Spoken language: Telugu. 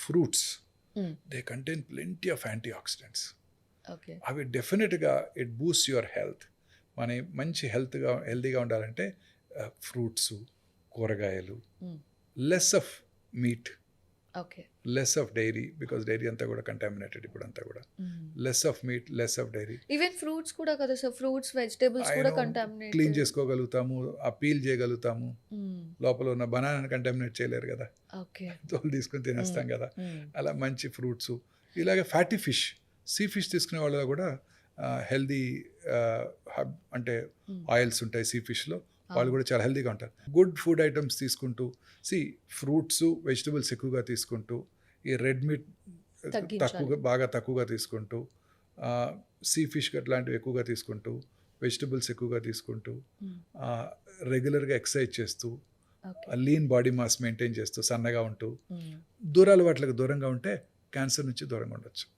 Fruits they contain plenty of antioxidants. Okay. అవి డెఫినెట్గా ఇట్ బూస్ట్ యువర్ హెల్త్. మన మంచి హెల్తీగా ఉండాలంటే ఫ్రూట్స్, కూరగాయలు, less of meat, okay. Less of dairy, because dairy అంతా కూడా కంటామినేటెడ్ ఇప్పుడు అంతా కూడా. Less of meat, less of dairy. Even fruits కూడా కదా సార్, ఫ్రూట్స్ వెజిటేబుల్స్ కూడా క్లీన్ కంటామినేటెడ్. చేసుకోగలుగుతాము, ఆ పీల్ చేయగలుగుతాము. లోపల ఉన్న బనానాని కంటామినేట్ చేయలేరు కదా, ఓకే. తోలు తీసుకొని తినేస్తాం కదా. అలా మంచి ఫ్రూట్స్, ఇలాగే ఫ్యాటీ ఫిష్, సీ ఫిష్ తీసుకునే వాళ్ళలో కూడా హెల్దీ అంటే ఆయిల్స్ ఉంటాయి సీ ఫిష్లో, వాళ్ళు కూడా చాలా హెల్తీగా ఉంటారు. గుడ్ ఫుడ్ ఐటమ్స్ తీసుకుంటూ, ఫ్రూట్స్ వెజిటబుల్స్ ఎక్కువగా తీసుకుంటూ, ఈ రెడ్ మీట్ బాగా తక్కువగా తీసుకుంటూ, సీ ఫిష్ అట్లాంటివి ఎక్కువగా తీసుకుంటూ, వెజిటబుల్స్ ఎక్కువగా తీసుకుంటూ, రెగ్యులర్గా ఎక్సర్సైజ్ చేస్తూ, లీన్ బాడీ మాస్ మెయింటైన్ చేస్తూ, సన్నగా ఉంటూ, దూరాలవాట్లకు దూరంగా ఉంటే క్యాన్సర్ నుంచి దూరంగా ఉండొచ్చు.